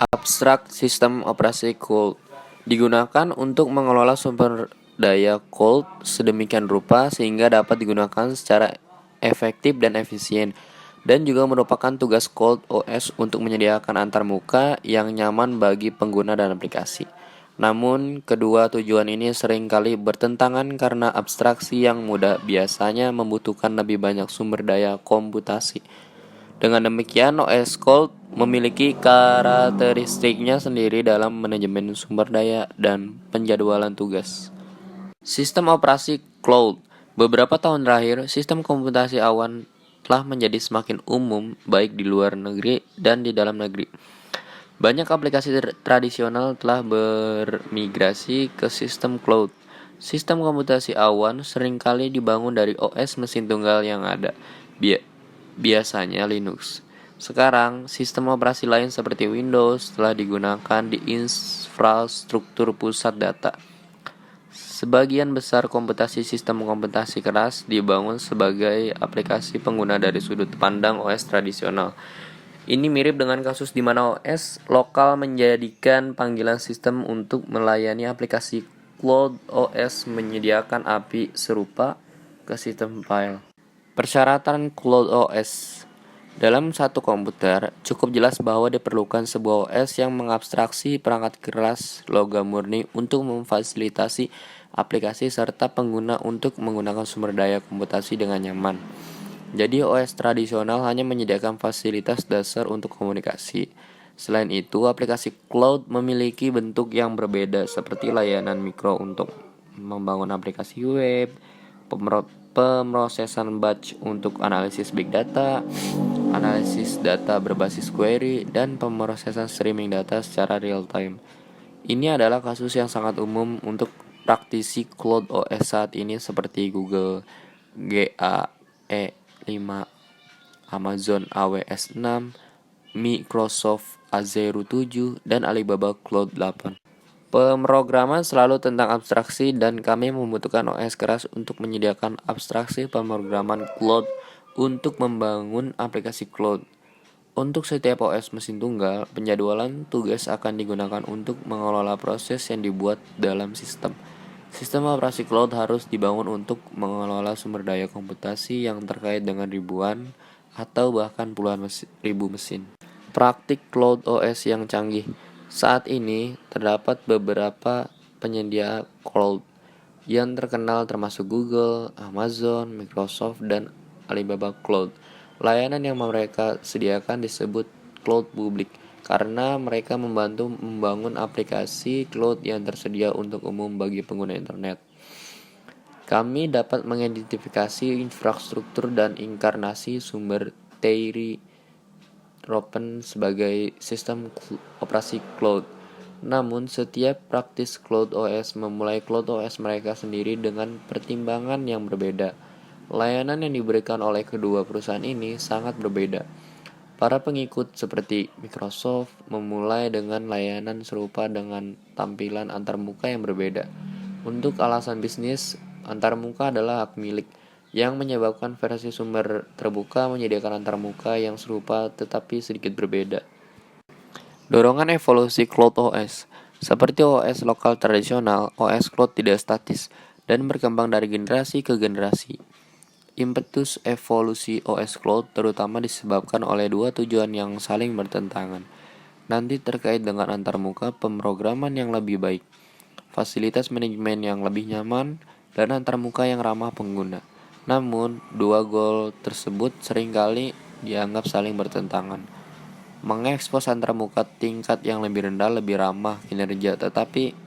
Abstrak sistem operasi cold digunakan untuk mengelola sumber daya cold sedemikian rupa sehingga dapat digunakan secara efektif dan efisien, dan juga merupakan tugas Cold OS untuk menyediakan antarmuka yang nyaman bagi pengguna dan aplikasi. Namun, kedua tujuan ini seringkali bertentangan karena abstraksi yang mudah biasanya membutuhkan lebih banyak sumber daya komputasi. Dengan demikian, OS Cold memiliki karakteristiknya sendiri dalam manajemen sumber daya dan penjadwalan tugas. Sistem operasi cloud. Beberapa tahun terakhir, sistem komputasi awan telah menjadi semakin umum baik di luar negeri dan di dalam negeri. Banyak aplikasi tradisional telah bermigrasi ke sistem cloud. Sistem komputasi awan seringkali dibangun dari OS mesin tunggal yang ada, biasanya Linux. Sekarang, sistem operasi lain seperti Windows telah digunakan di infrastruktur pusat data. Sebagian besar komputasi sistem komputasi keras dibangun sebagai aplikasi pengguna dari sudut pandang OS tradisional. Ini mirip dengan kasus di mana OS lokal menjadikan panggilan sistem untuk melayani aplikasi. Cloud OS menyediakan API serupa ke sistem file. Persyaratan Cloud OS. Dalam satu komputer, cukup jelas bahwa diperlukan sebuah OS yang mengabstraksi perangkat keras logam murni untuk memfasilitasi aplikasi serta pengguna untuk menggunakan sumber daya komputasi dengan nyaman. Jadi OS tradisional hanya menyediakan fasilitas dasar untuk komunikasi. Selain itu, aplikasi cloud memiliki bentuk yang berbeda seperti layanan mikro untuk membangun aplikasi web, pemrosesan batch untuk analisis big data, analisis data berbasis query, dan pemrosesan streaming data secara real time. Ini adalah kasus yang sangat umum untuk praktisi Cloud OS saat ini seperti Google GAE5, Amazon AWS6, Microsoft Azure 7, dan Alibaba Cloud 8. Pemrograman selalu tentang abstraksi dan kami membutuhkan OS keras untuk menyediakan abstraksi pemrograman cloud untuk membangun aplikasi cloud. Untuk setiap OS mesin tunggal, penjadwalan tugas akan digunakan untuk mengelola proses yang dibuat dalam sistem. Sistem operasi cloud harus dibangun untuk mengelola sumber daya komputasi yang terkait dengan ribuan atau bahkan puluhan ribu mesin. Praktik Cloud OS yang canggih. Saat ini terdapat beberapa penyedia cloud yang terkenal termasuk Google, Amazon, Microsoft, dan Alibaba Cloud. Layanan yang mereka sediakan disebut cloud publik karena mereka membantu membangun aplikasi cloud yang tersedia untuk umum bagi pengguna internet. Kami dapat mengidentifikasi infrastruktur dan inkarnasi sumber Thierry Ropen sebagai sistem operasi cloud. Namun, setiap praktis Cloud OS memulai Cloud OS mereka sendiri dengan pertimbangan yang berbeda. Layanan yang diberikan oleh kedua perusahaan ini sangat berbeda. Para pengikut seperti Microsoft memulai dengan layanan serupa dengan tampilan antarmuka yang berbeda. Untuk alasan bisnis, antarmuka adalah hak milik, yang menyebabkan versi sumber terbuka menyediakan antarmuka yang serupa tetapi sedikit berbeda. Dorongan evolusi Cloud OS. Seperti OS lokal tradisional, OS Cloud tidak statis dan berkembang dari generasi ke generasi. Impetus evolusi OS Cloud terutama disebabkan oleh dua tujuan yang saling bertentangan. Nanti terkait dengan antarmuka pemrograman yang lebih baik, fasilitas manajemen yang lebih nyaman, dan antarmuka yang ramah pengguna. Namun, dua goal tersebut seringkali dianggap saling bertentangan. Mengekspos antarmuka tingkat yang lebih rendah lebih ramah kinerja tetapi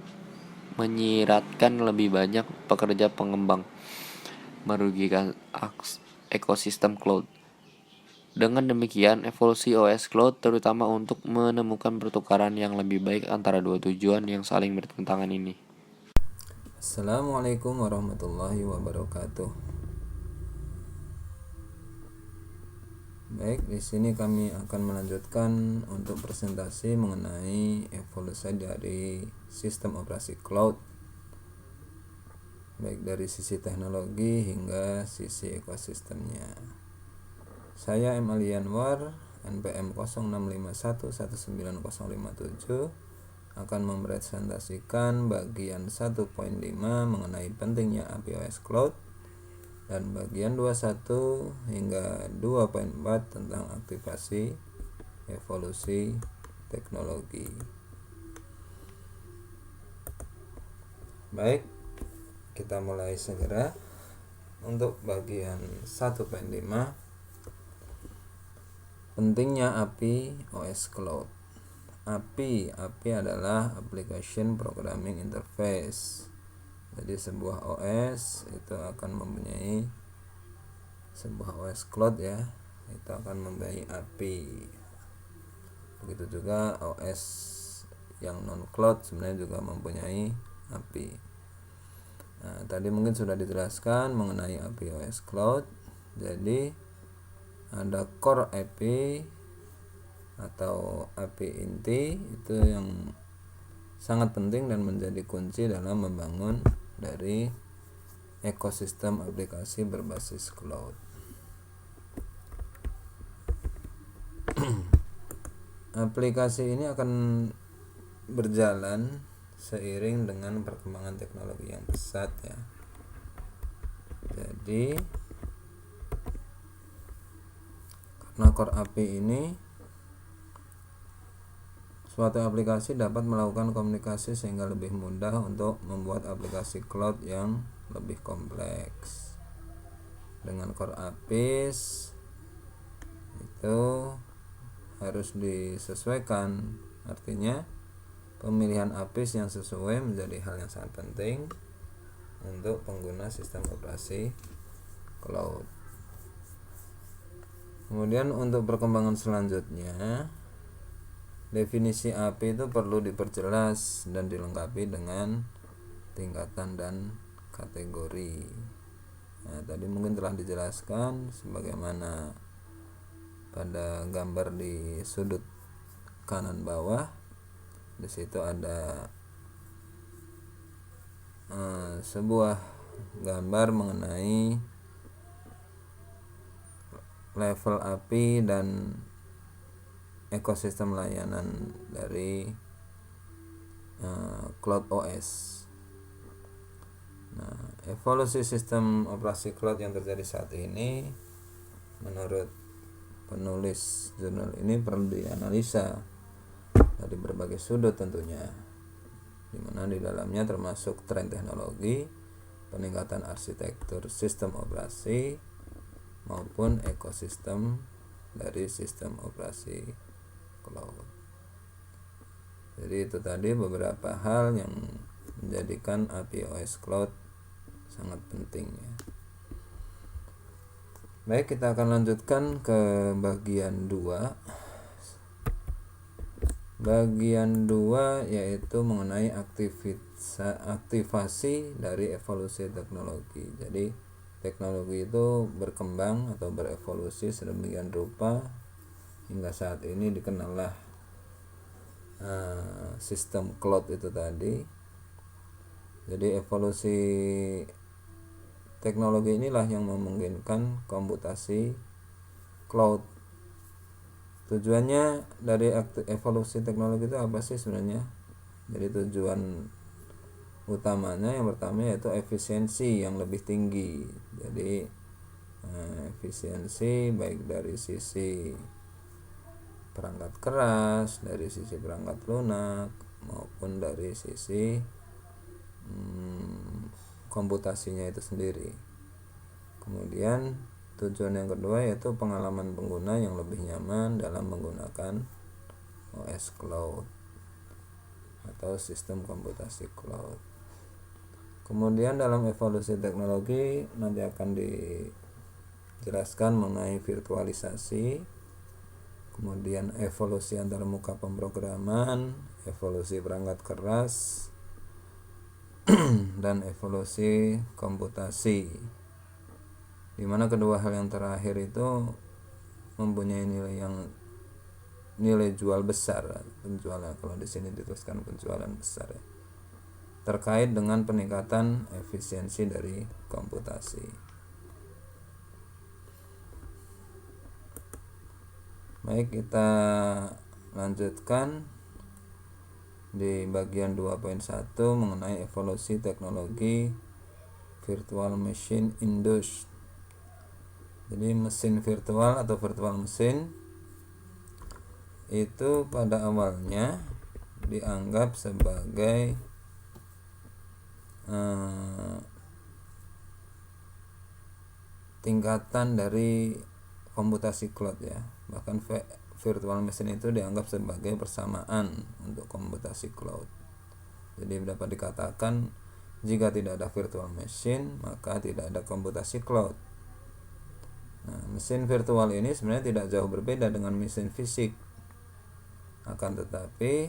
menyiratkan lebih banyak pekerja pengembang, merugikan ekosistem cloud. Dengan demikian, evolusi OS Cloud terutama untuk menemukan pertukaran yang lebih baik antara dua tujuan yang saling bertentangan ini. Assalamualaikum warahmatullahi wabarakatuh. Baik, di sini kami akan melanjutkan untuk presentasi mengenai evolusi dari sistem operasi cloud, baik dari sisi teknologi hingga sisi ekosistemnya. Saya M. Alianwar NPM 0651190057 akan mempresentasikan bagian 1.5 mengenai pentingnya API OS Cloud dan bagian 21 hingga 2.4 tentang aktivasi evolusi teknologi. Baik, kita mulai segera. Untuk bagian 1.5, pentingnya API OS Cloud. API adalah Application Programming Interface. Jadi sebuah OS itu akan mempunyai sebuah OS Cloud ya, itu akan mempunyai API. Begitu juga OS yang non cloud sebenarnya juga mempunyai API. Nah, tadi mungkin sudah dijelaskan mengenai API OS Cloud. Jadi ada core API atau API inti, itu yang sangat penting dan menjadi kunci dalam membangun dari ekosistem aplikasi berbasis cloud. Aplikasi ini akan berjalan seiring dengan perkembangan teknologi yang pesat ya. Jadi karena core API ini, suatu aplikasi dapat melakukan komunikasi sehingga lebih mudah untuk membuat aplikasi cloud yang lebih kompleks. Dengan core API itu harus disesuaikan, artinya pemilihan APIs yang sesuai menjadi hal yang sangat penting untuk pengguna sistem operasi cloud. Kemudian untuk perkembangan selanjutnya, definisi API itu perlu diperjelas dan dilengkapi dengan tingkatan dan kategori. Nah, tadi mungkin telah dijelaskan sebagaimana pada gambar di sudut kanan bawah. Di situ ada sebuah gambar mengenai level API dan ekosistem layanan dari Cloud OS. Nah, evolusi sistem operasi cloud yang terjadi saat ini menurut penulis jurnal ini perlu dianalisa dari berbagai sudut tentunya, di mana di dalamnya termasuk tren teknologi, peningkatan arsitektur sistem operasi maupun ekosistem dari sistem operasi cloud. Jadi itu tadi beberapa hal yang menjadikan API OS Cloud sangat penting ya. Baik, kita akan lanjutkan ke bagian 2. Bagian 2 yaitu mengenai aktivasi dari evolusi teknologi. Jadi teknologi itu berkembang atau berevolusi sedemikian rupa hingga saat ini dikenallah sistem cloud itu tadi. Jadi evolusi teknologi inilah yang memungkinkan komputasi cloud. Tujuannya dari evolusi teknologi itu apa sih sebenarnya? Jadi tujuan utamanya yang pertama yaitu efisiensi yang lebih tinggi. Jadi efisiensi baik dari sisi perangkat keras, dari sisi perangkat lunak maupun dari sisi komputasinya itu sendiri. Kemudian tujuan yang kedua yaitu pengalaman pengguna yang lebih nyaman dalam menggunakan OS Cloud atau sistem komputasi cloud. Kemudian dalam evolusi teknologi nanti akan dijelaskan mengenai virtualisasi, kemudian evolusi antarmuka pemrograman, evolusi perangkat keras, dan evolusi komputasi, di mana kedua hal yang terakhir itu mempunyai nilai jual besar, penjualan, kalau di sini dituliskan penjualan besar ya, terkait dengan peningkatan efisiensi dari komputasi. Baik, kita lanjutkan di bagian 2.1 mengenai evolusi teknologi virtual machine induced. Jadi mesin virtual atau virtual machine itu pada awalnya dianggap sebagai tingkatan dari komputasi cloud ya. Bahkan virtual machine itu dianggap sebagai persamaan untuk komputasi cloud. Jadi dapat dikatakan jika tidak ada virtual machine maka tidak ada komputasi cloud. Nah, mesin virtual ini sebenarnya tidak jauh berbeda dengan mesin fisik. Akan tetapi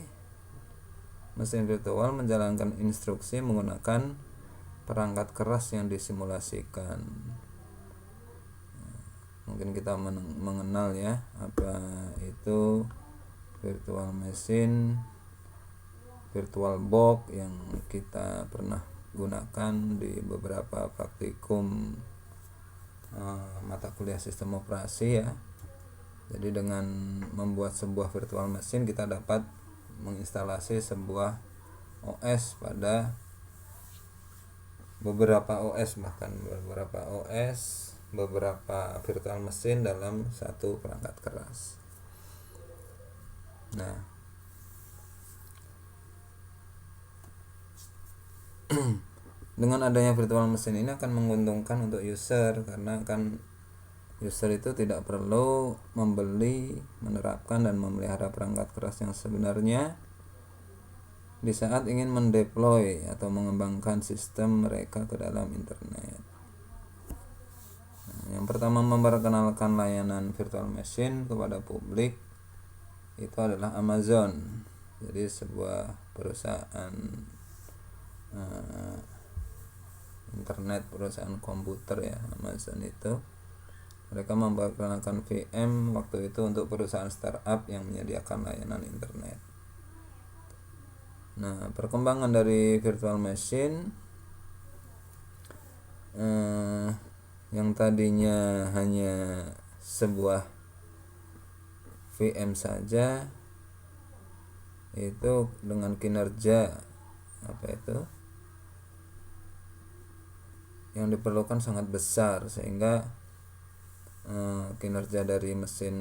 mesin virtual menjalankan instruksi menggunakan perangkat keras yang disimulasikan. Mungkin kita mengenal ya apa itu virtual machine, virtual box yang kita pernah gunakan di beberapa praktikum mata kuliah sistem operasi ya. Jadi dengan membuat sebuah virtual machine kita dapat menginstalasi sebuah OS pada beberapa OS, bahkan beberapa virtual machine dalam satu perangkat keras. Nah, dengan adanya virtual machine ini akan menguntungkan untuk user karena kan user itu tidak perlu membeli, menerapkan dan memelihara perangkat keras yang sebenarnya di saat ingin mendeploy atau mengembangkan sistem mereka ke dalam internet. Nah, yang pertama memperkenalkan layanan virtual machine kepada publik itu adalah Amazon. Jadi sebuah perusahaan internet, perusahaan komputer ya, Amazon itu mereka memperkenalkan VM waktu itu untuk perusahaan startup yang menyediakan layanan internet. Nah, perkembangan dari virtual machine yang tadinya hanya sebuah VM saja itu dengan kinerja yang diperlukan sangat besar sehingga kinerja dari mesin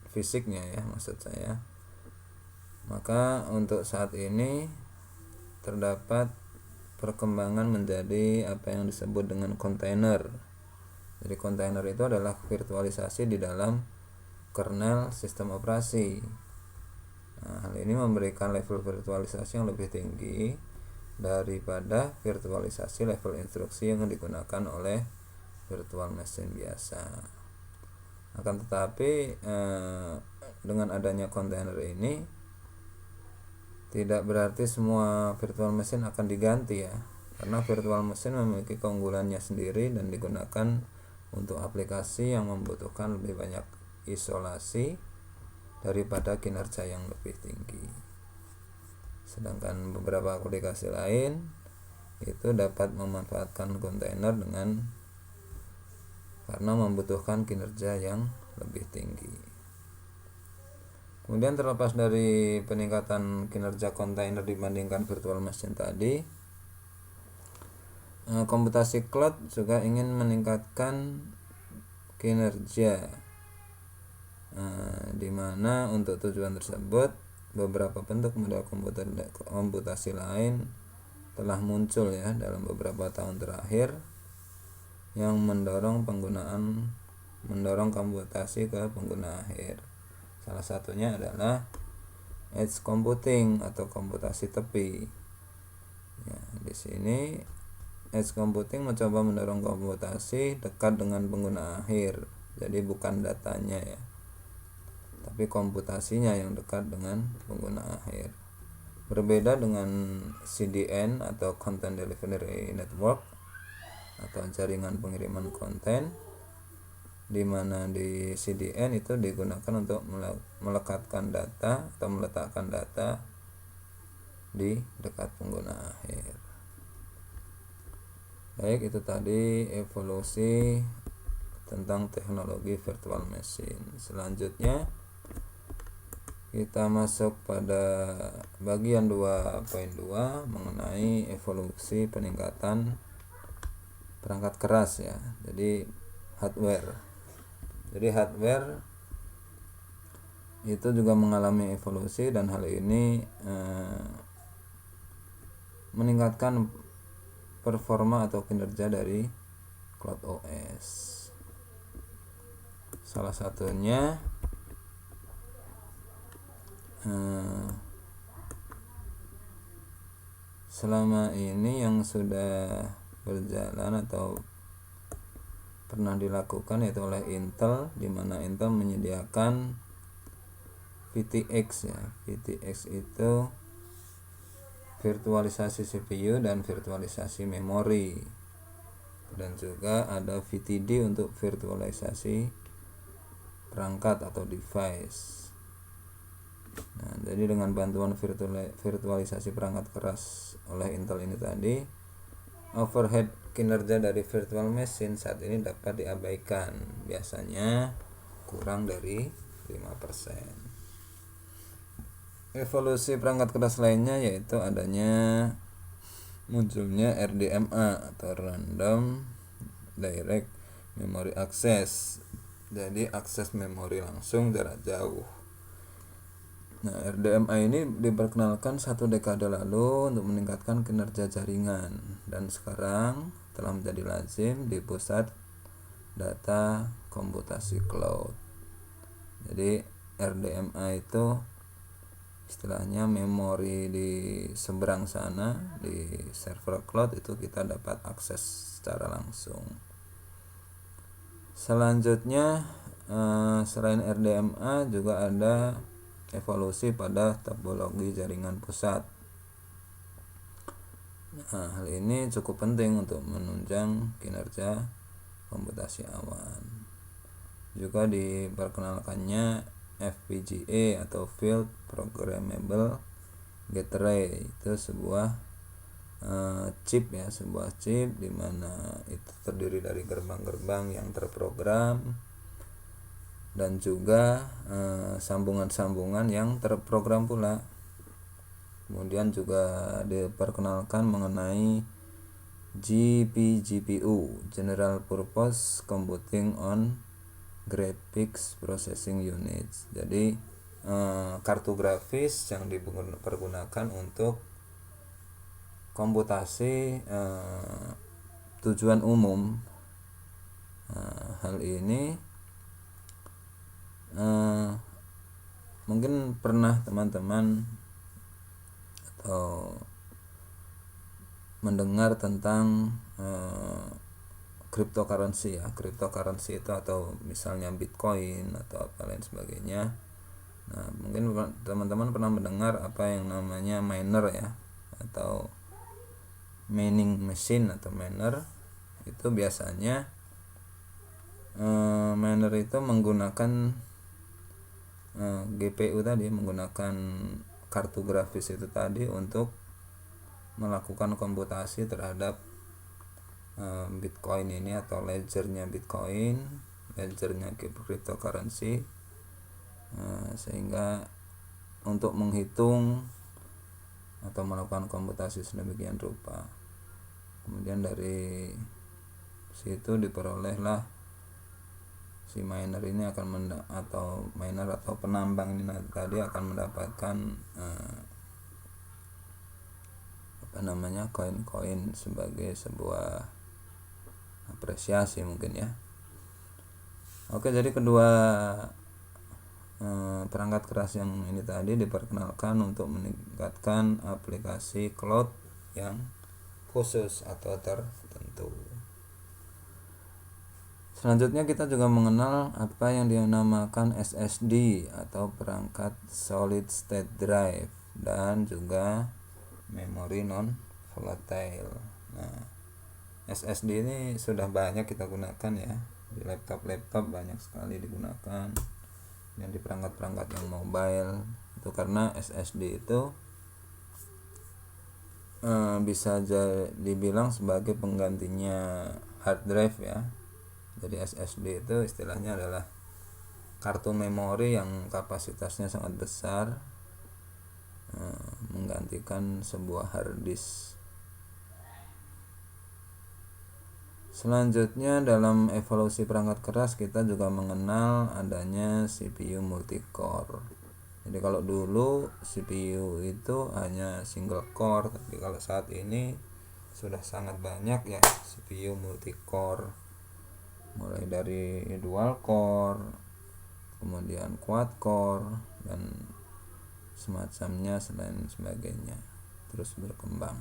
fisiknya ya maksud saya, maka untuk saat ini terdapat perkembangan menjadi apa yang disebut dengan kontainer. Jadi kontainer itu adalah virtualisasi di dalam kernel sistem operasi. Nah, hal ini memberikan level virtualisasi yang lebih tinggi daripada virtualisasi level instruksi yang digunakan oleh virtual machine biasa. Akan tetapi dengan adanya kontainer ini tidak berarti semua virtual machine akan diganti ya, karena virtual machine memiliki keunggulannya sendiri dan digunakan untuk aplikasi yang membutuhkan lebih banyak isolasi daripada kinerja yang lebih tinggi. Sedangkan beberapa aplikasi lain itu dapat memanfaatkan kontainer karena membutuhkan kinerja yang lebih tinggi. Kemudian terlepas dari peningkatan kinerja kontainer dibandingkan virtual machine tadi, komputasi cloud juga ingin meningkatkan kinerja, di mana untuk tujuan tersebut beberapa bentuk model komputasi lain telah muncul ya dalam beberapa tahun terakhir yang mendorong komputasi ke pengguna akhir. Salah satunya adalah edge computing atau komputasi tepi. Ya, di sini edge computing mencoba mendorong komputasi dekat dengan pengguna akhir. Jadi bukan datanya ya, tapi komputasinya yang dekat dengan pengguna akhir. Berbeda dengan CDN atau Content Delivery Network atau jaringan pengiriman konten, di mana di CDN itu digunakan untuk meletakkan data di dekat pengguna akhir. Baik, itu tadi evolusi tentang teknologi virtual machine. Selanjutnya kita masuk pada bagian 2.2 mengenai evolusi peningkatan perangkat keras ya. Jadi hardware itu juga mengalami evolusi, dan hal ini meningkatkan performa atau kinerja dari CloudOS. Salah satunya selama ini yang sudah berjalan atau pernah dilakukan yaitu oleh Intel, di mana Intel menyediakan VTX ya. VTX itu virtualisasi CPU dan virtualisasi memori, dan juga ada VTD untuk virtualisasi perangkat atau device. Nah, jadi dengan bantuan virtualisasi perangkat keras oleh Intel ini tadi, overhead kinerja dari virtual machine saat ini dapat diabaikan, biasanya kurang dari 5%. Evolusi perangkat keras lainnya yaitu adanya munculnya RDMA atau Random Direct Memory Access, jadi akses memori langsung jarak jauh. Nah, RDMA ini diperkenalkan 1 dekade lalu untuk meningkatkan kinerja jaringan, dan sekarang telah menjadi lazim di pusat data komputasi cloud. Jadi RDMA itu istilahnya memori di seberang sana, di server cloud itu kita dapat akses secara langsung. Selanjutnya selain RDMA juga ada evolusi pada topologi jaringan pusat. Nah, hal ini cukup penting untuk menunjang kinerja komputasi awan. Juga diperkenalkannya FPGA atau Field Programmable Gate Array, itu sebuah chip di mana itu terdiri dari gerbang-gerbang yang terprogram dan juga sambungan-sambungan yang terprogram pula. Kemudian juga diperkenalkan mengenai GPGPU, General Purpose Computing on Graphics Processing Units. Jadi kartu grafis yang dipergunakan untuk komputasi tujuan umum. Hal ini mungkin pernah teman-teman atau mendengar tentang cryptocurrency ya. Cryptocurrency itu atau misalnya Bitcoin atau apa lain sebagainya. Nah, mungkin teman-teman pernah mendengar apa yang namanya miner ya, atau mining machine atau miner. Itu biasanya miner itu menggunakan GPU tadi, menggunakan kartu grafis itu tadi untuk melakukan komputasi terhadap Bitcoin ini atau ledgernya Bitcoin, ledgernya cryptocurrency, sehingga untuk menghitung atau melakukan komputasi sedemikian rupa. Kemudian dari situ diperolehlah si miner ini atau penambang ini tadi akan mendapatkan koin-koin sebagai sebuah apresiasi mungkin ya. Oke, jadi kedua perangkat keras yang ini tadi diperkenalkan untuk meningkatkan aplikasi cloud yang khusus atau tertentu. Selanjutnya kita juga mengenal apa yang dinamakan SSD atau perangkat solid state drive, dan juga memori non volatile. Nah, SSD ini sudah banyak kita gunakan ya, di laptop banyak sekali digunakan, dan di perangkat-perangkat yang mobile itu, karena SSD itu bisa dibilang sebagai penggantinya hard drive ya. Jadi SSD itu istilahnya adalah kartu memori yang kapasitasnya sangat besar, menggantikan sebuah hard disk. Selanjutnya dalam evolusi perangkat keras kita juga mengenal adanya CPU multicore. Jadi kalau dulu CPU itu hanya single core, tapi kalau saat ini sudah sangat banyak ya CPU multicore, mulai dari dual core, kemudian quad core dan semacamnya selain sebagainya, terus berkembang.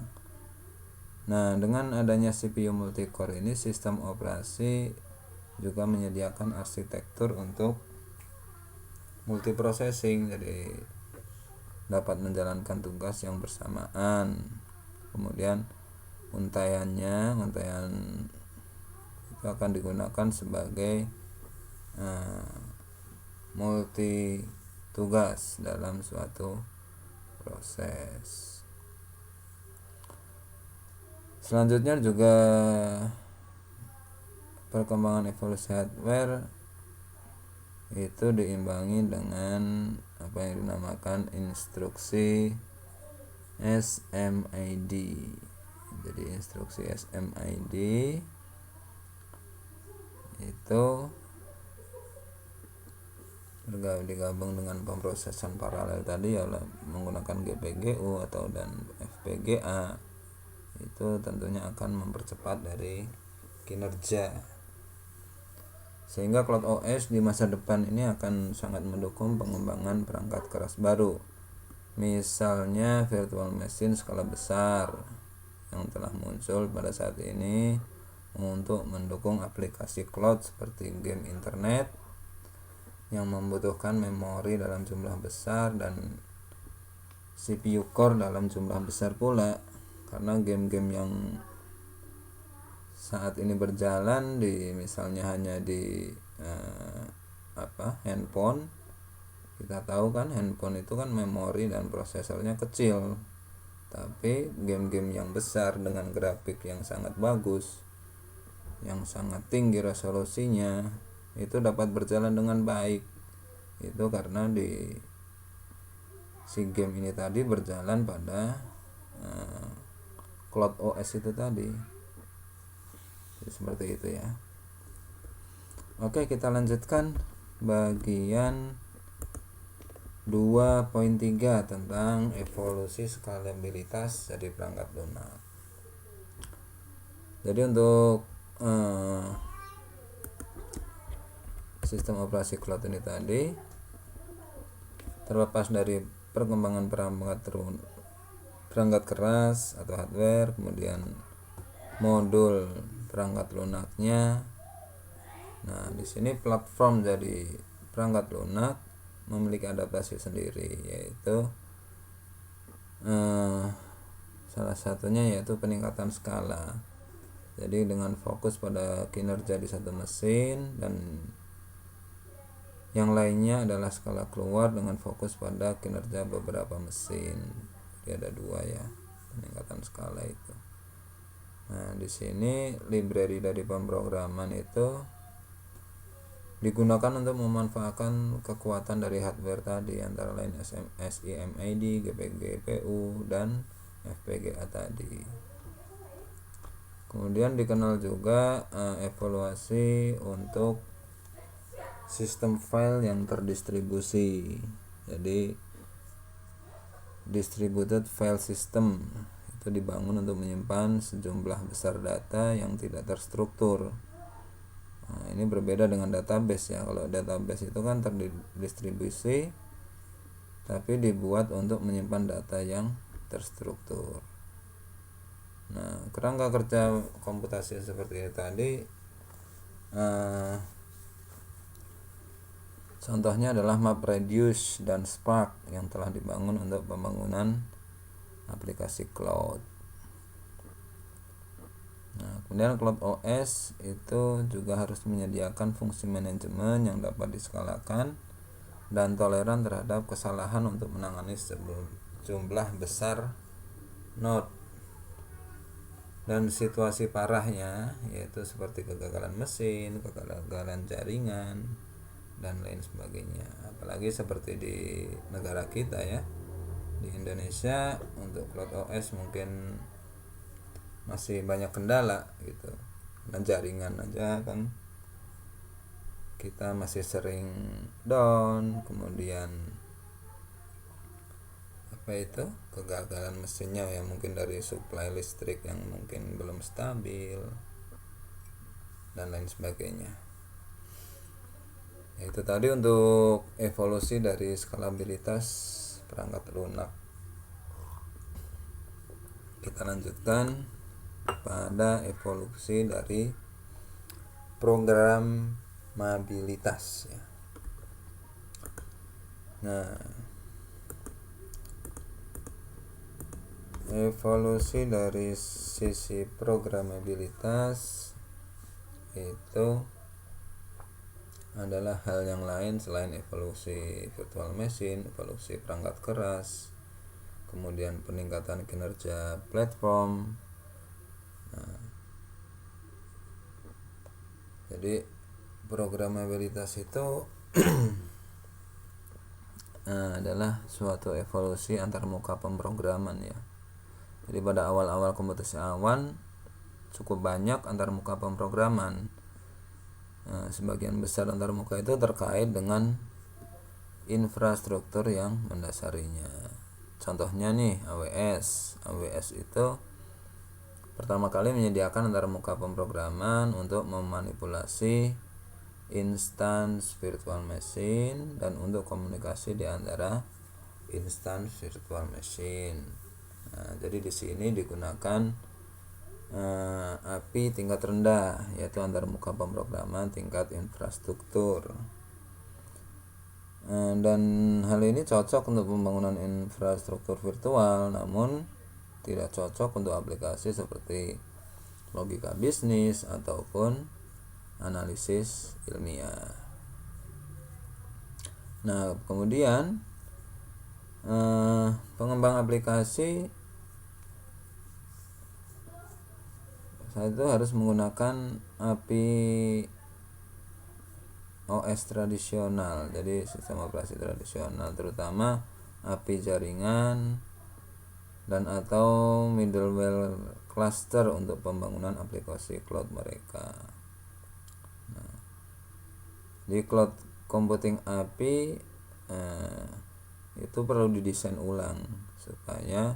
Nah, dengan adanya CPU multicore ini, sistem operasi juga menyediakan arsitektur untuk multiprocessing, jadi dapat menjalankan tugas yang bersamaan. Kemudian untayan itu akan digunakan sebagai multi tugas dalam suatu proses. Selanjutnya juga perkembangan evolusi hardware itu diimbangi dengan apa yang dinamakan instruksi SMID. Jadi instruksi SMID itu digabung dengan pemrosesan paralel tadi ya menggunakan GPGU atau dan FPGA, itu tentunya akan mempercepat dari kinerja, sehingga Cloud OS di masa depan ini akan sangat mendukung pengembangan perangkat keras baru, misalnya virtual machine skala besar yang telah muncul pada saat ini untuk mendukung aplikasi cloud seperti game internet yang membutuhkan memori dalam jumlah besar dan CPU core dalam jumlah besar pula. Karena game-game yang saat ini berjalan misalnya hanya di handphone, kita tahu kan handphone itu kan memori dan prosesornya kecil, tapi game-game yang besar dengan grafik yang sangat bagus, yang sangat tinggi resolusinya, itu dapat berjalan dengan baik. Itu karena si game ini tadi berjalan pada Cloud OS itu tadi. Jadi seperti itu ya. Oke, kita lanjutkan bagian 2.3 tentang evolusi skalabilitas dari perangkat lunak. Jadi untuk sistem operasi cloud ini tadi, terlepas dari perkembangan perangkat keras atau hardware, kemudian modul perangkat lunaknya. Nah, di sini platform dari perangkat lunak memiliki adaptasi sendiri, yaitu salah satunya yaitu peningkatan skala. Jadi dengan fokus pada kinerja di satu mesin, dan yang lainnya adalah skala keluar dengan fokus pada kinerja beberapa mesin. Jadi ada dua ya peningkatan skala itu. Nah, di sini library dari pemrograman itu digunakan untuk memanfaatkan kekuatan dari hardware tadi, antara lain SIMID, GPGPU, dan FPGA tadi. Kemudian dikenal juga evaluasi untuk sistem file yang terdistribusi. Jadi distributed file system itu dibangun untuk menyimpan sejumlah besar data yang tidak terstruktur. Nah, ini berbeda dengan database ya. Kalau database itu kan terdistribusi tapi dibuat untuk menyimpan data yang terstruktur. Nah, kerangka kerja komputasi seperti ini tadi contohnya adalah MapReduce dan Spark yang telah dibangun untuk pembangunan aplikasi cloud. Nah, kemudian Cloud OS itu juga harus menyediakan fungsi manajemen yang dapat diskalakan dan toleran terhadap kesalahan untuk menangani jumlah besar node. Dan situasi parahnya yaitu seperti kegagalan mesin, kegagalan jaringan, dan lain sebagainya. Apalagi seperti di negara kita ya, di Indonesia untuk CloudOS mungkin masih banyak kendala gitu. Dan jaringan aja kan kita masih sering down, kemudian kegagalan mesinnya ya, mungkin dari suplai listrik yang mungkin belum stabil dan lain sebagainya. Itu tadi untuk evolusi dari skalabilitas perangkat lunak. Kita lanjutkan pada evolusi dari programmabilitas ya. Nah, evolusi dari sisi programmabilitas itu adalah hal yang lain selain evolusi virtual machine, evolusi perangkat keras, kemudian peningkatan kinerja platform. Nah, jadi programmabilitas itu adalah suatu evolusi antarmuka pemrograman ya. Jadi pada awal-awal komputasi awan cukup banyak antarmuka pemrograman. Sebagian besar antarmuka itu terkait dengan infrastruktur yang mendasarinya. Contohnya nih AWS. AWS itu pertama kali menyediakan antarmuka pemrograman untuk memanipulasi instance virtual machine dan untuk komunikasi di antara instance virtual machine. Nah, jadi di sini digunakan API tingkat rendah, yaitu antarmuka pemrograman tingkat infrastruktur. Dan hal ini cocok untuk pembangunan infrastruktur virtual, namun tidak cocok untuk aplikasi seperti logika bisnis ataupun analisis ilmiah. Nah, kemudian pengembang aplikasi saat itu harus menggunakan API OS tradisional, jadi sistem operasi tradisional, terutama API jaringan dan atau middleware cluster untuk pembangunan aplikasi cloud mereka. Nah, di cloud computing API itu perlu didesain ulang supaya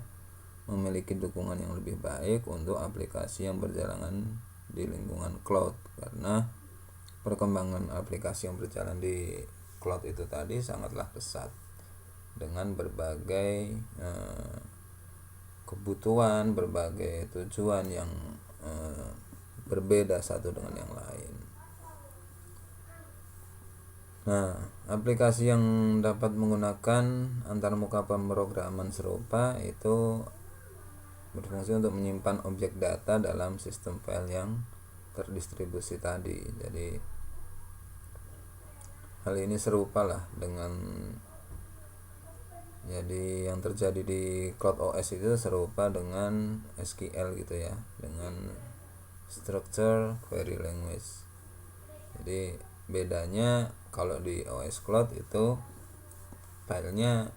memiliki dukungan yang lebih baik untuk aplikasi yang berjalan di lingkungan cloud, karena perkembangan aplikasi yang berjalan di cloud itu tadi sangatlah pesat dengan berbagai kebutuhan, berbagai tujuan yang berbeda satu dengan yang lain. Nah, aplikasi yang dapat menggunakan antarmuka pemrograman serupa itu berfungsi untuk menyimpan objek data dalam sistem file yang terdistribusi tadi. Jadi hal ini serupa lah dengan jadi yang terjadi di CloudOS itu serupa dengan SQL gitu ya, dengan Structure Query Language. Jadi bedanya kalau di OS Cloud itu filenya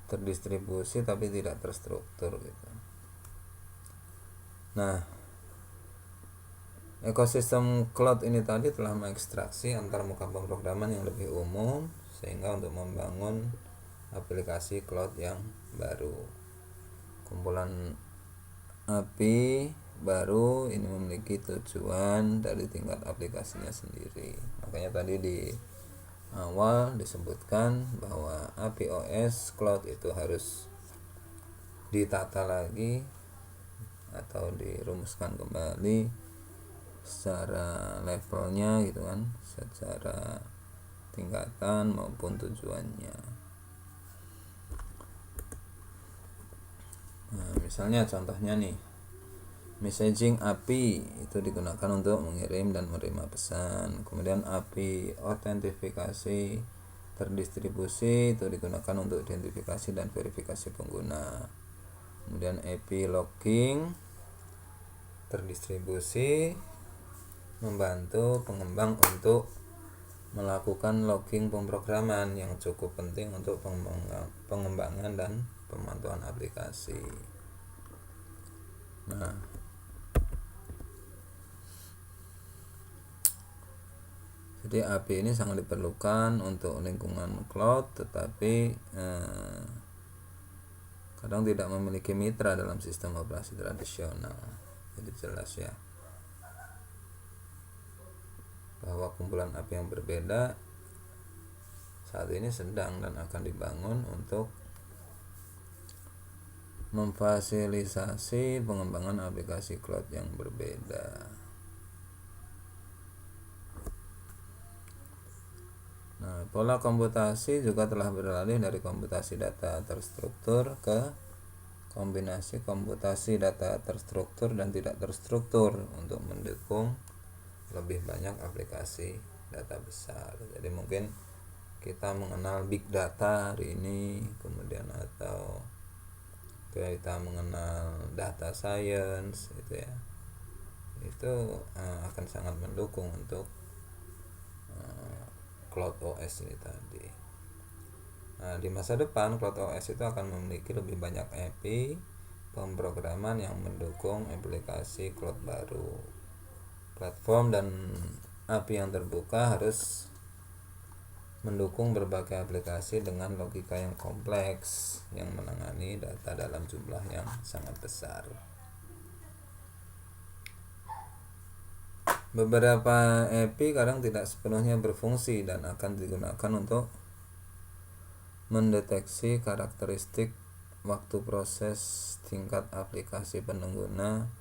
terdistribusi tapi tidak terstruktur gitu. Nah, ekosistem cloud ini tadi telah mengekstraksi antarmuka pemrograman yang lebih umum sehingga untuk membangun aplikasi cloud yang baru. Kumpulan API baru ini memiliki tujuan dari tingkat aplikasinya sendiri. Makanya tadi di awal disebutkan bahwa API OS Cloud itu harus ditata lagi atau dirumuskan kembali secara levelnya gitu kan, secara tingkatan maupun tujuannya. Nah, misalnya contohnya nih, messaging API itu digunakan untuk mengirim dan menerima pesan. Kemudian API autentifikasi terdistribusi itu digunakan untuk identifikasi dan verifikasi pengguna. Kemudian API logging terdistribusi, membantu pengembang untuk melakukan logging pemrograman yang cukup penting untuk pengembangan dan pemantauan aplikasi. Nah, jadi API ini sangat diperlukan untuk lingkungan cloud, tetapi kadang tidak memiliki mitra dalam sistem operasi tradisional. Jadi jelas ya bahwa kumpulan API yang berbeda saat ini sedang dan akan dibangun untuk memfasilitasi pengembangan aplikasi cloud yang berbeda. Nah, pola komputasi juga telah beralih dari komputasi data terstruktur ke kombinasi komputasi data terstruktur dan tidak terstruktur untuk mendukung lebih banyak aplikasi data besar. Jadi mungkin kita mengenal big data hari ini, kemudian atau kita mengenal data science itu ya, itu akan sangat mendukung untuk Cloud OS ini tadi. Nah, di masa depan Cloud OS itu akan memiliki lebih banyak API pemrograman yang mendukung aplikasi cloud baru. Platform dan API yang terbuka harus mendukung berbagai aplikasi dengan logika yang kompleks yang menangani data dalam jumlah yang sangat besar. Beberapa API kadang tidak sepenuhnya berfungsi dan akan digunakan untuk mendeteksi karakteristik waktu proses tingkat aplikasi pengguna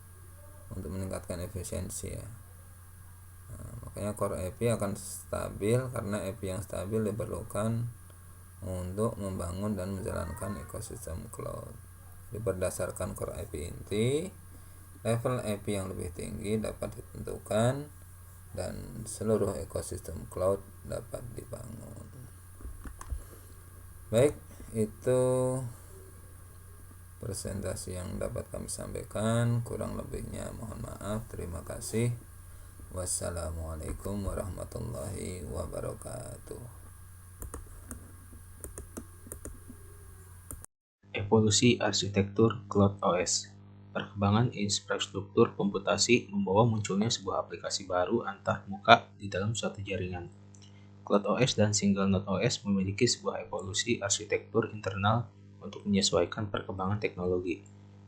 untuk meningkatkan efisiensi ya. Nah, makanya core API akan stabil karena API yang stabil diperlukan untuk membangun dan menjalankan ekosistem cloud. Jadi berdasarkan core API inti, level API yang lebih tinggi dapat ditentukan dan seluruh ekosistem cloud dapat dibangun. Baik, itu presentasi yang dapat kami sampaikan. Kurang lebihnya mohon maaf. Terima kasih. Wassalamualaikum warahmatullahi wabarakatuh. Evolusi arsitektur Cloud OS. Perkembangan infrastruktur komputasi membawa munculnya sebuah aplikasi baru antar muka di dalam suatu jaringan. Cloud OS dan Single Node OS memiliki sebuah evolusi arsitektur internal untuk menyesuaikan perkembangan teknologi.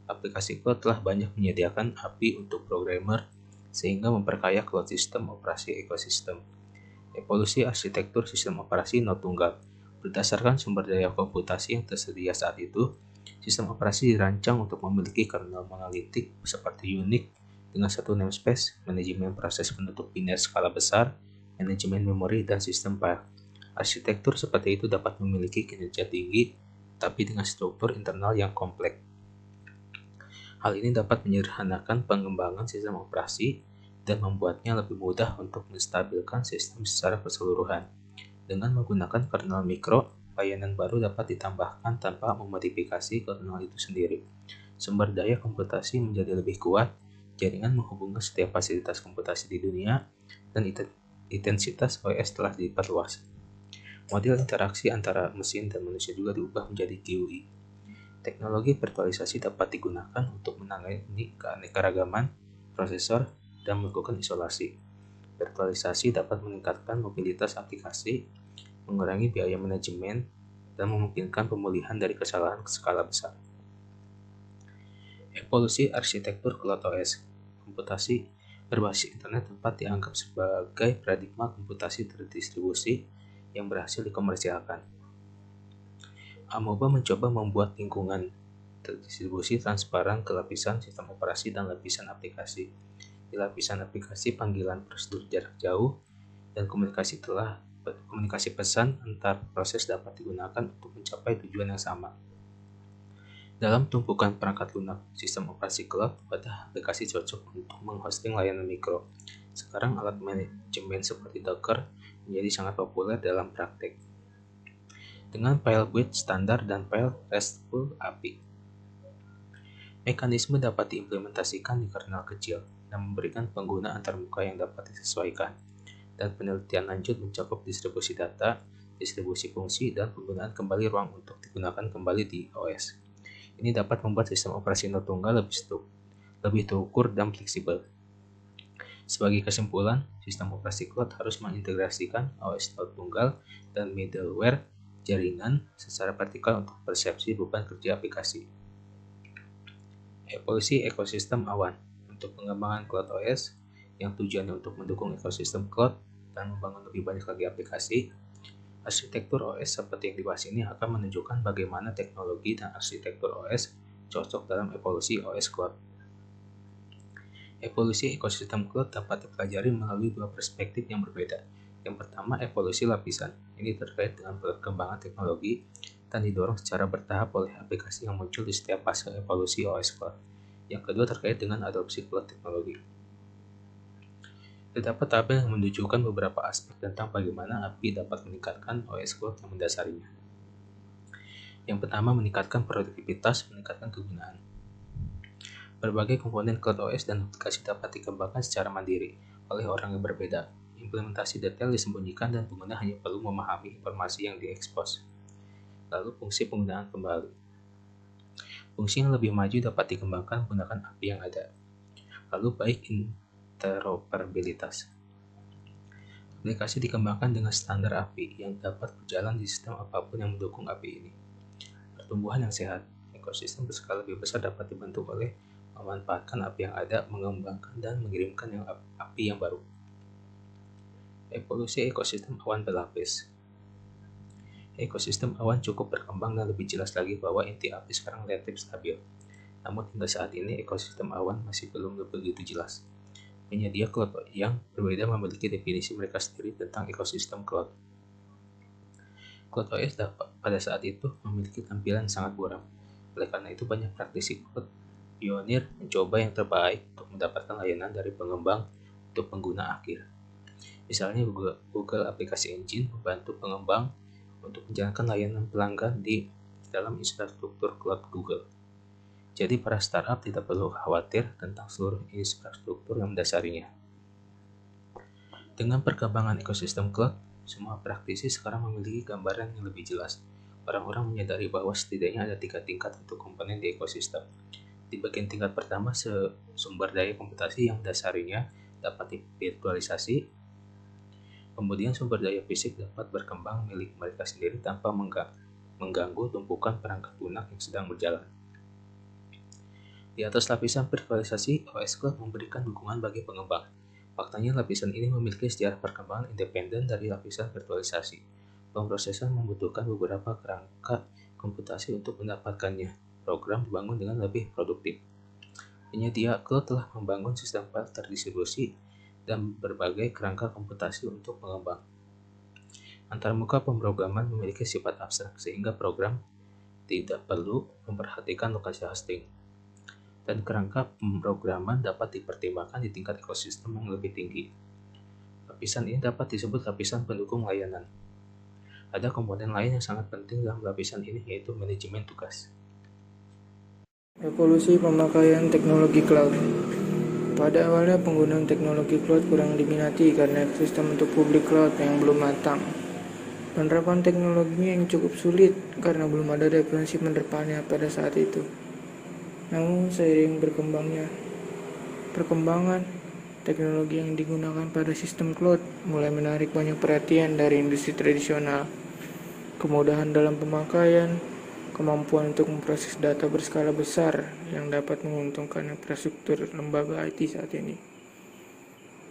Aplikasi cloud telah banyak menyediakan API untuk programmer sehingga memperkaya cloud sistem operasi ekosistem. Evolusi arsitektur sistem operasi node tunggal. Berdasarkan sumber daya komputasi yang tersedia saat itu, sistem operasi dirancang untuk memiliki kernel monolitik seperti Unix dengan satu namespace, manajemen proses penutup biner skala besar, manajemen memori, dan sistem file. Arsitektur seperti itu dapat memiliki kinerja tinggi, tapi dengan struktur internal yang kompleks. Hal ini dapat menyederhanakan pengembangan sistem operasi dan membuatnya lebih mudah untuk menstabilkan sistem secara keseluruhan. Dengan menggunakan kernel mikro, layanan baru dapat ditambahkan tanpa memodifikasi kernel itu sendiri. Sumber daya komputasi menjadi lebih kuat, jaringan menghubungkan setiap fasilitas komputasi di dunia, dan intensitas OS telah diperluas. Model interaksi antara mesin dan manusia juga diubah menjadi GUI. Teknologi virtualisasi dapat digunakan untuk menangani keanekaragaman prosesor dan melakukan isolasi. Virtualisasi dapat meningkatkan mobilitas aplikasi, mengurangi biaya manajemen, dan memungkinkan pemulihan dari kesalahan skala besar. Evolusi arsitektur Cloud OS. Komputasi berbasis internet dapat dianggap sebagai paradigma komputasi terdistribusi yang berhasil dikomersialkan. Amoeba mencoba membuat lingkungan terdistribusi transparan ke lapisan sistem operasi dan lapisan aplikasi. Di lapisan aplikasi, panggilan prosedur jarak jauh dan komunikasi pesan antar proses dapat digunakan untuk mencapai tujuan yang sama. Dalam tumpukan perangkat lunak sistem operasi cloud, pada aplikasi cocok untuk menghosting layanan mikro. Sekarang alat manajemen seperti Docker menjadi sangat populer dalam praktek. Dengan file width standar dan file RESTful API. Mekanisme dapat diimplementasikan di kernel kecil dan memberikan pengguna antarmuka yang dapat disesuaikan. Dan penelitian lanjut mencakup distribusi data, distribusi fungsi, dan penggunaan kembali ruang untuk digunakan kembali di OS. Ini dapat membuat sistem operasional tunggal lebih terukur dan fleksibel. Sebagai kesimpulan, sistem operasi cloud harus mengintegrasikan OS cloud tunggal dan middleware jaringan secara vertikal untuk persepsi beban kerja aplikasi. Evolusi ekosistem awan untuk pengembangan Cloud OS yang tujuannya untuk mendukung ekosistem cloud dan membangun lebih banyak lagi aplikasi. Arsitektur OS seperti yang dibahas ini akan menunjukkan bagaimana teknologi dan arsitektur OS cocok dalam evolusi OS cloud. Evolusi ekosistem cloud dapat dipelajari melalui dua perspektif yang berbeda. Yang pertama, evolusi lapisan. Ini terkait dengan perkembangan teknologi dan didorong secara bertahap oleh aplikasi yang muncul di setiap fase evolusi OS Cloud. Yang kedua terkait dengan adopsi cloud teknologi. Terdapat tabel yang menunjukkan beberapa aspek tentang bagaimana API dapat meningkatkan OS Cloud yang mendasarinya. Yang pertama, meningkatkan produktivitas, meningkatkan kegunaan. Berbagai komponen Cloud OS dan aplikasi dapat dikembangkan secara mandiri oleh orang yang berbeda. Implementasi detail disembunyikan dan pengguna hanya perlu memahami informasi yang diekspos. Lalu fungsi penggunaan kembali. Fungsi yang lebih maju dapat dikembangkan menggunakan API yang ada. Lalu baik interoperabilitas. Aplikasi dikembangkan dengan standar API yang dapat berjalan di sistem apapun yang mendukung API ini. Pertumbuhan yang sehat. Ekosistem berskala lebih besar dapat dibentuk oleh memanfaatkan API yang ada, mengembangkan dan mengirimkan API yang baru. Evolusi ekosistem awan berlapis. Ekosistem awan cukup berkembang dan lebih jelas lagi bahwa inti API sekarang relatif stabil. Namun hingga saat ini ekosistem awan masih belum begitu jelas. Penyedia cloud yang berbeda memiliki definisi mereka sendiri tentang ekosistem cloud. Cloud OS pada saat itu memiliki tampilan sangat buram. Oleh karena itu banyak praktisi cloud pionir mencoba yang terbaik untuk mendapatkan layanan dari pengembang untuk pengguna akhir. Misalnya Google Application Engine membantu pengembang untuk menjalankan layanan pelanggan di dalam infrastruktur cloud Google. Jadi para startup tidak perlu khawatir tentang seluruh infrastruktur yang mendasarinya. Dengan perkembangan ekosistem cloud, semua praktisi sekarang memiliki gambaran yang lebih jelas. Orang-orang menyadari bahwa setidaknya ada 3 tingkat untuk komponen di ekosistem. Di bagian tingkat pertama, sumber daya komputasi yang mendasarinya dapat divirtualisasi. Kemudian sumber daya fisik dapat berkembang milik mereka sendiri tanpa mengganggu tumpukan perangkat lunak yang sedang berjalan. Di atas lapisan virtualisasi, OS Cloud memberikan dukungan bagi pengembang. Faktanya lapisan ini memiliki sejarah perkembangan independen dari lapisan virtualisasi. Pemrosesan membutuhkan beberapa kerangka komputasi untuk mendapatkannya. Program dibangun dengan lebih produktif. Penyedia cloud telah membangun sistem file terdistribusi dan berbagai kerangka komputasi untuk pengembang. Antarmuka pemrograman memiliki sifat abstrak sehingga program tidak perlu memperhatikan lokasi hosting. Dan kerangka pemrograman dapat dipertimbangkan di tingkat ekosistem yang lebih tinggi. Lapisan ini dapat disebut lapisan pendukung layanan. Ada komponen lain yang sangat penting dalam lapisan ini yaitu manajemen tugas. Evolusi pemakaian teknologi cloud. Pada awalnya penggunaan teknologi cloud kurang diminati karena ekosistem untuk publik cloud yang belum matang. Penerapan teknologinya yang cukup sulit karena belum ada definisi penerapannya pada saat itu. Namun seiring perkembangan teknologi yang digunakan pada sistem cloud mulai menarik banyak perhatian dari industri tradisional. Kemudahan dalam pemakaian, kemampuan untuk memproses data berskala besar yang dapat menguntungkan infrastruktur lembaga IT saat ini.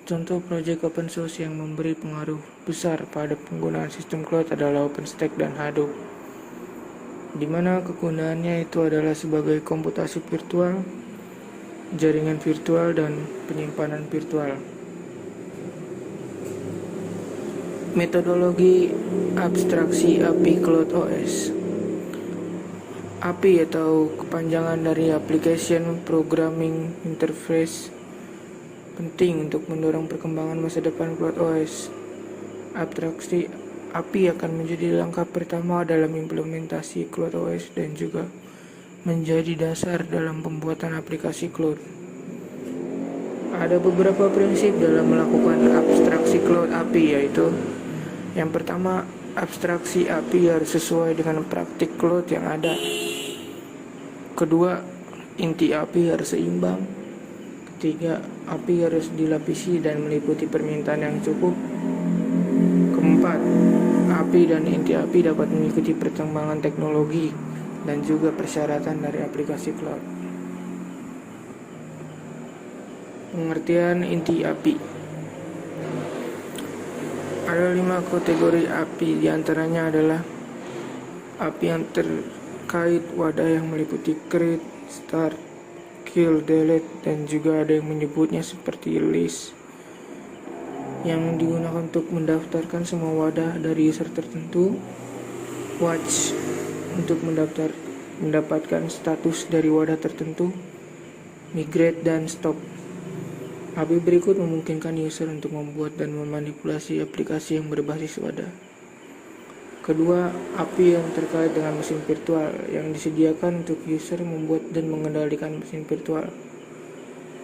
Contoh proyek open source yang memberi pengaruh besar pada penggunaan sistem cloud adalah OpenStack dan Hadoop, di mana kegunaannya itu adalah sebagai komputasi virtual, jaringan virtual, dan penyimpanan virtual. Metodologi abstraksi API Cloud OS. API atau kepanjangan dari Application Programming Interface penting untuk mendorong perkembangan masa depan Cloud OS. Abstraksi API akan menjadi langkah pertama dalam implementasi Cloud OS dan juga menjadi dasar dalam pembuatan aplikasi cloud. Ada beberapa prinsip dalam melakukan abstraksi cloud API, yaitu yang pertama, abstraksi API harus sesuai dengan praktik cloud yang ada. Kedua, inti API harus seimbang. Ketiga, API harus dilapisi dan meliputi permintaan yang cukup. Keempat, API dan inti API dapat mengikuti perkembangan teknologi dan juga persyaratan dari aplikasi cloud. Pengertian inti API. Ada 5 kategori API, diantaranya adalah API yang terkait wadah yang meliputi create, start, kill, delete, dan juga ada yang menyebutnya seperti list yang digunakan untuk mendaftarkan semua wadah dari user tertentu. Watch untuk mendapatkan status dari wadah tertentu. Migrate dan stop. API berikut memungkinkan user untuk membuat dan memanipulasi aplikasi yang berbasis wadah. Kedua, API yang terkait dengan mesin virtual yang disediakan untuk user membuat dan mengendalikan mesin virtual.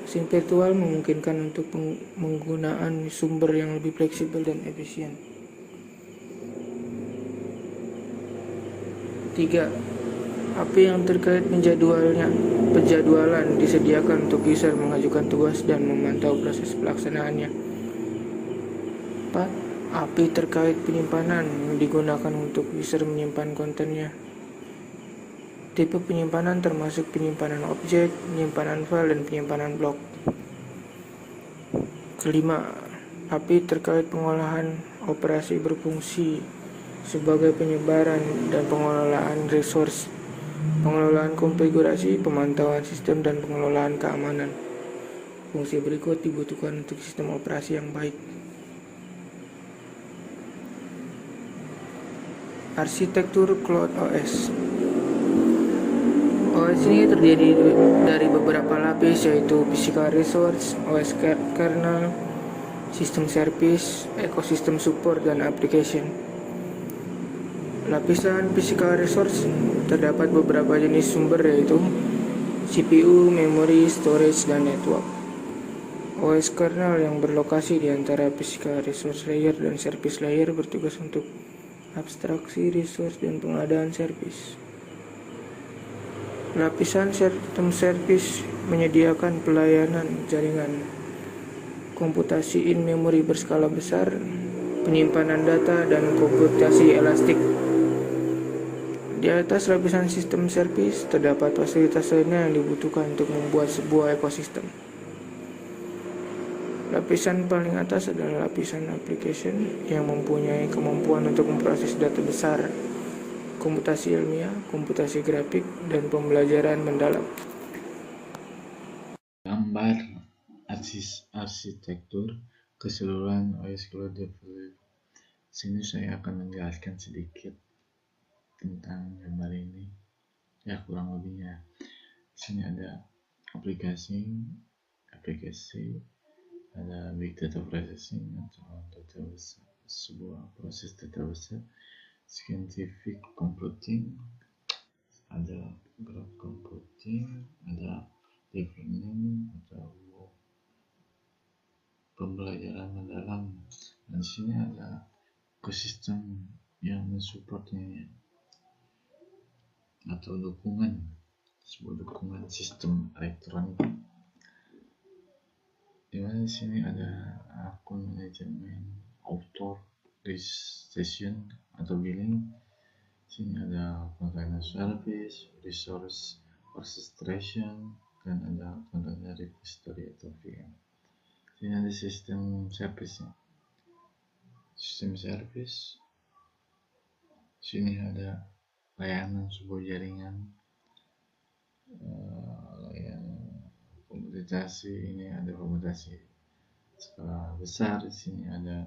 Mesin virtual memungkinkan untuk penggunaan sumber yang lebih fleksibel dan efisien. 3. API yang terkait penjadwalan disediakan untuk user mengajukan tugas dan memantau proses pelaksanaannya. 4. API terkait penyimpanan digunakan untuk user menyimpan kontennya. Tipe penyimpanan termasuk penyimpanan objek, penyimpanan file, dan penyimpanan blok. Kelima, API terkait pengolahan operasi berfungsi sebagai penyebaran dan pengelolaan resource, pengelolaan konfigurasi, pemantauan sistem, dan pengelolaan keamanan. Fungsi berikut dibutuhkan untuk sistem operasi yang baik. Arsitektur Cloud OS. OS ini terdiri dari beberapa lapis, yaitu physical resource, OS kernel, sistem service, ekosistem support, dan application. Lapisan physical resource terdapat beberapa jenis sumber, yaitu CPU, memori, storage, dan network. OS kernel yang berlokasi di antara physical resource layer dan service layer bertugas untuk abstraksi resource dan pengadaan service. Lapisan sistem service menyediakan pelayanan jaringan, komputasi in memory berskala besar, penyimpanan data, dan komputasi elastik. Di atas lapisan sistem service terdapat fasilitas lainnya yang dibutuhkan untuk membuat sebuah ekosistem. Lapisan paling atas adalah lapisan application yang mempunyai kemampuan untuk memproses data besar, komputasi ilmiah, komputasi grafik, dan pembelajaran mendalam. Gambar arsitektur keseluruhan OS Cloud Developer. Sini saya akan menjelaskan sedikit tentang gambar ini, ya kurang lebihnya. Sini ada aplikasi, ada big data processing atau data besar, sebuah proses data besar, scientific computing, ada graph computing, ada deep learning atau pembelajaran mendalam, dan sini ada ekosistem yang mensupportnya atau sebuah dukungan sistem elektronik. Di mana sini ada akun manajemen, author, registration atau billing. Sini ada container service, resource orchestration, dan ada container repository atau VM. Sini ada sistem service. Sini ada layanan sebuah jaringan, layanan komputasi. Ini ada komputasi skala besar. Di sini ada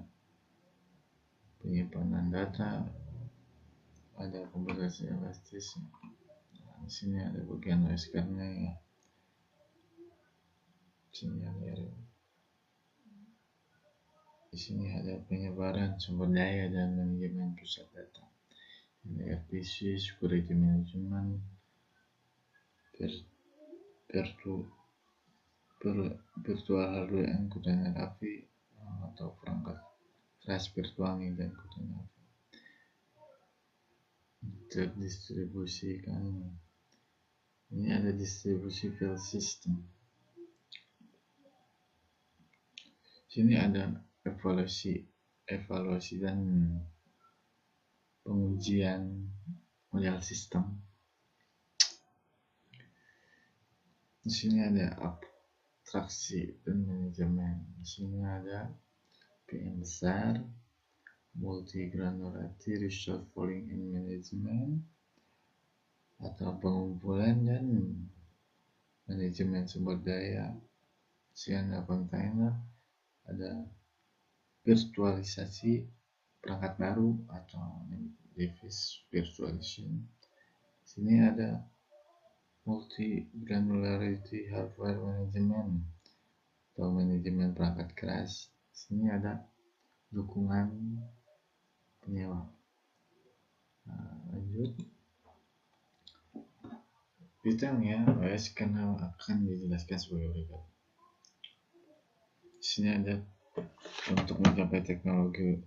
penyimpanan data, ada komputasi elastis. Di sini ada bagian OS kernel. Di sini ada penyebaran sumber daya dan manajemen pusat data. Ini RPC, security management, virtual hardware and kontainer API atau perangkat keras virtualnya dan kontainer API terdistribusikan. Ini ada distribusi file system. Sini ada evaluasi dan pengujian model sistem. Di sini ada abstraksi dan manajemen. Di sini ada PM besar, multi-granularity resource pooling and management, atau pengumpulan dan manajemen sumber daya. Di sini ada kontainer, ada virtualisasi perangkat baru atau device virtualization. Di sini ada multi-granularity hardware management atau manajemen perangkat keras. Di sini ada dukungan penyewa. Lanjut. Detailnya OS kernel akan dijelaskan sebagai berikut. Di sini ada untuk mencapai teknologi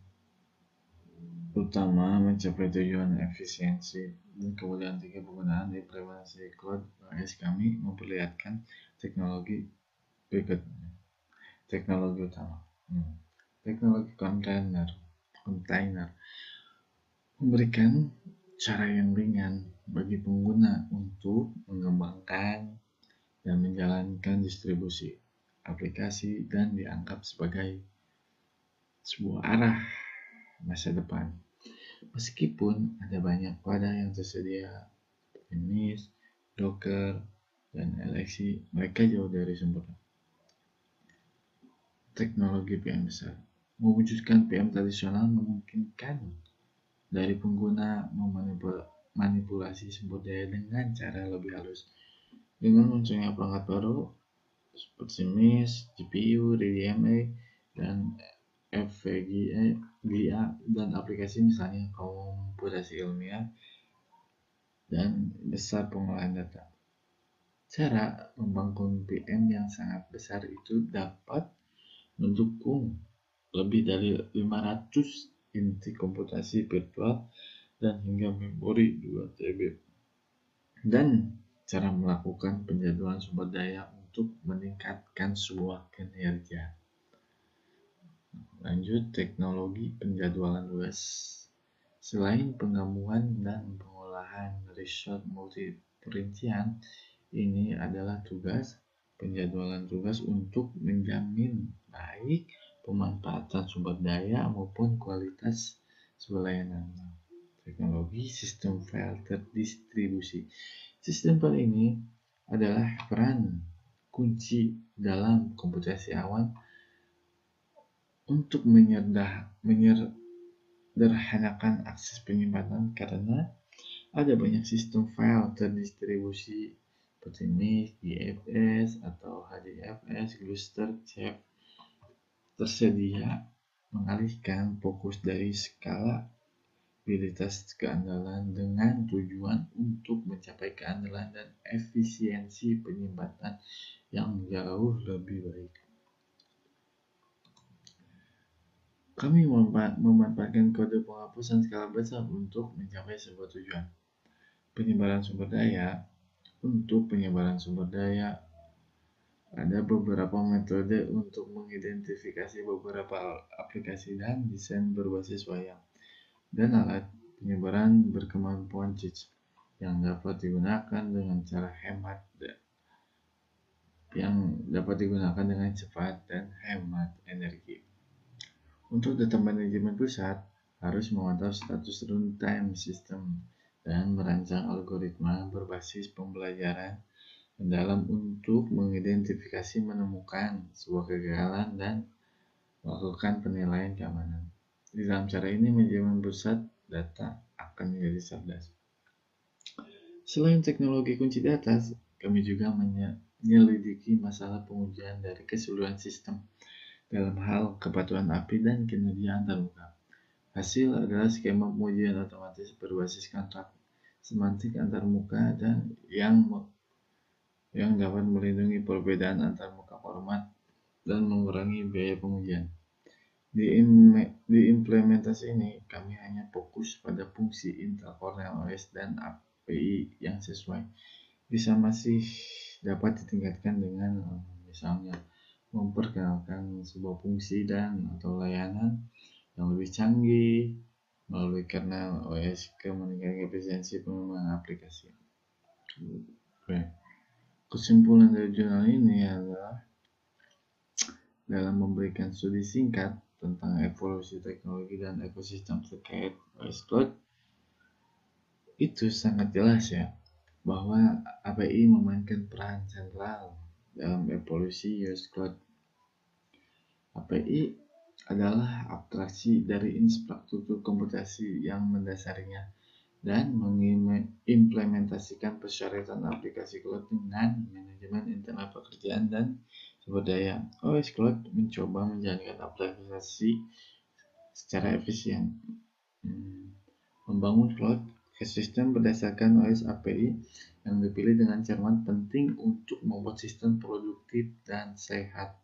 utama, mencapai tujuan efisiensi dan kemudian tinggi penggunaan implementasi cloud OS, kami memperlihatkan teknologi berikut. Teknologi utama. Teknologi kontainer memberikan cara yang ringan bagi pengguna untuk mengembangkan dan menjalankan distribusi aplikasi dan dianggap sebagai sebuah arah masa depan. Meskipun ada banyak wadah yang tersedia seperti NIS, Docker, dan LXC, mereka jauh dari sempurna. Teknologi PM besar mewujudkan PM tradisional memungkinkan dari pengguna memanipulasi sumber daya dengan cara lebih halus. Dengan munculnya perangkat baru seperti MIS, GPU, RDMA, dan FPGA dan aplikasi misalnya komputasi ilmiah dan besar pengolahan data. Cara membangun PM yang sangat besar itu dapat mendukung lebih dari 500 inti komputasi virtual dan hingga memori 2 TB. Dan cara melakukan penjadwalan sumber daya untuk meningkatkan sebuah kinerja. Lanjut, teknologi penjadwalan luas. Selain penggabungan dan pengolahan resource multi-perincian, ini adalah penjadwalan tugas untuk menjamin baik pemanfaatan sumber daya maupun kualitas sebuah layanan. Teknologi sistem file terdistribusi. Sistem file ini adalah peran kunci dalam komputasi awan untuk menyederhanakan akses penyimpanan, karena ada banyak sistem file terdistribusi seperti MIS, GFS, atau HDFS, Gluster, CHEV tersedia, mengalihkan fokus dari skalabilitas keandalan dengan tujuan untuk mencapai keandalan dan efisiensi penyimpanan yang jauh lebih baik. Kami memanfaatkan kode penghapusan skala besar untuk mencapai sebuah tujuan. Penyebaran sumber daya. Untuk penyebaran sumber daya, ada beberapa metode untuk mengidentifikasi beberapa aplikasi dan desain berbasis wayang dan alat penyebaran berkemampuan CIC yang dapat digunakan dengan cepat dan hemat energi. Untuk data manajemen pusat, harus memantau status runtime system dan merancang algoritma berbasis pembelajaran mendalam untuk mengidentifikasi, menemukan sebuah kegagalan dan melakukan penilaian keamanan. Di dalam cara ini, manajemen pusat data akan menjadi cerdas. Selain teknologi kunci data, kami juga menyelidiki masalah pengujian dari keseluruhan sistem dalam hal kepatuhan API dan kinerja antarmuka. Hasil adalah skema pengujian otomatis berbasis kontrak semantik antarmuka dan yang yang dapat melindungi perbedaan antar muka format dan mengurangi biaya pengujian. Di implementasi ini, kami hanya fokus pada fungsi intel kernel OS dan API yang sesuai. Bisa masih dapat ditingkatkan dengan misalnya memperkenalkan sebuah fungsi dan atau layanan yang lebih canggih melalui kernel OS ke meningkatkan efisiensi pengembangan aplikasi. Oke. Kesimpulan dari jurnal ini adalah dalam memberikan studi singkat tentang evolusi teknologi dan ekosistem terkait OS Cloud, itu sangat jelas ya bahwa API memainkan peran sentral dalam evolusi OS Cloud. API adalah abstraksi dari infrastruktur komputasi yang mendasarinya dan mengimplementasikan persyaratan aplikasi cloud dengan manajemen internal pekerjaan dan sumber daya. OS Cloud mencoba menjalankan aplikasi secara efisien. Membangun cloud ekosistem berdasarkan OS API yang dipilih dengan cermat penting untuk membuat sistem produktif dan sehat.